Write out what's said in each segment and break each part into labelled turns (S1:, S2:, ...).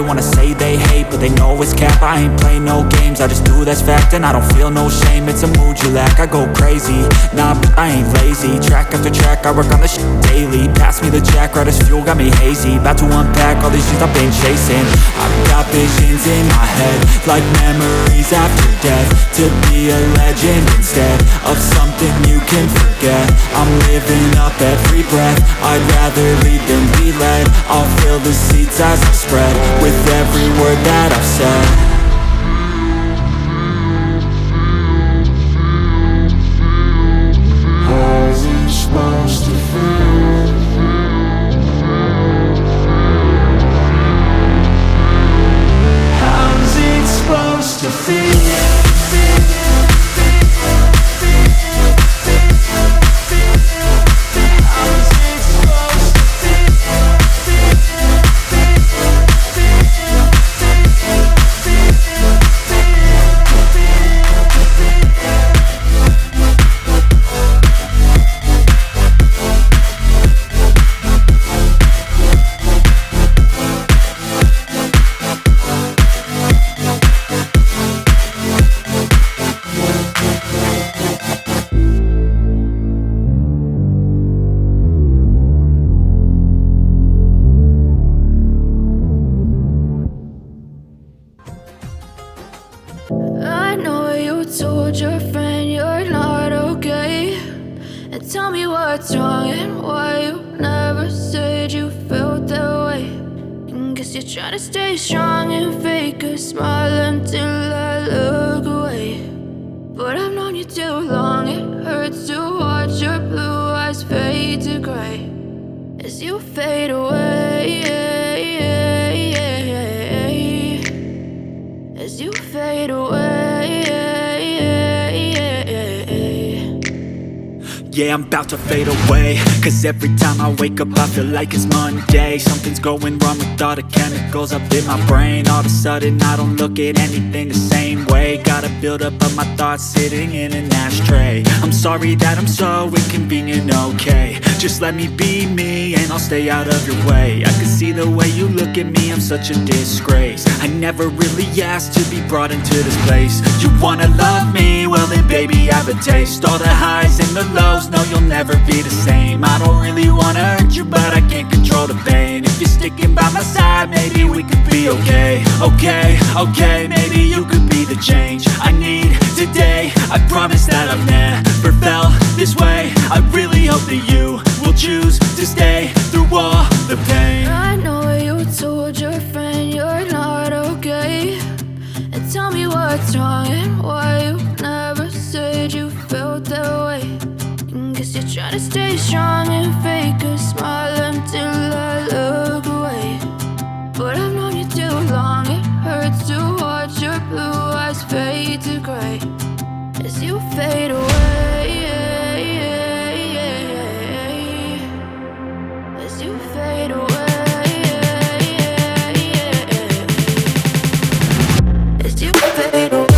S1: They wanna say they hate, but they know it's cap. I ain't play no games, I just do that's fact. And I don't feel no shame, it's a mood you lack. I go crazy, nah, but I ain't lazy. Track after track, I work on this shit daily. Pass me the jack, right as fuel, got me hazy. About to unpack all these things I've been chasing. I've got visions in my head, like memories after death. To be a legend instead of something you can forget. I'm living up every breath, I'd rather lead than be led. I'll fill the seats as I spread, with every word that I've said.
S2: How's it supposed to feel? How's it supposed to feel?
S3: I know you told your friend you're not okay, and tell me what's wrong and why you never said you felt that way. And guess you're trying to stay strong and fake a smile until I look away. But I've known you too long, it hurts to watch your blue eyes fade to gray as you fade away, as you fade away.
S1: Yeah, I'm about to fade away, cause every time I wake up I feel like it's Monday. Something's going wrong with all the chemicals up in my brain. All of a sudden I don't look at anything the same way. Gotta build up of my thoughts sitting in an ashtray. I'm sorry that I'm so inconvenient, okay. Just let me be me and I'll stay out of your way. I can see the way you look at me, I'm such a disgrace. I never really asked to be brought into this place. You wanna love me? Well then baby have a taste. All the highs and the lows, no you'll never be the same. I don't really wanna hurt you, but I can't control the pain. If you're sticking by my side, maybe we could be okay. Okay, maybe you could be the change I need today. I promise that I've never felt this way. I really hope that you will choose to stay through all the pain.
S3: I know you told your friend you're not okay, and tell me what's wrong and why you never said you felt that way. And guess you're trying to stay strong and fake a smile until I look away. But I've known you too long, it hurts to watch your blue eyes fade to gray as you fade away, as you fade away, as you fade away.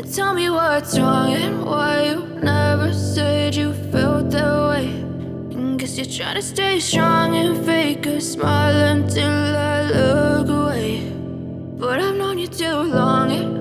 S3: And tell me what's wrong and why you never said you felt that way. And guess you're trying to stay strong and fake a smile until I look away. But I've known you too long.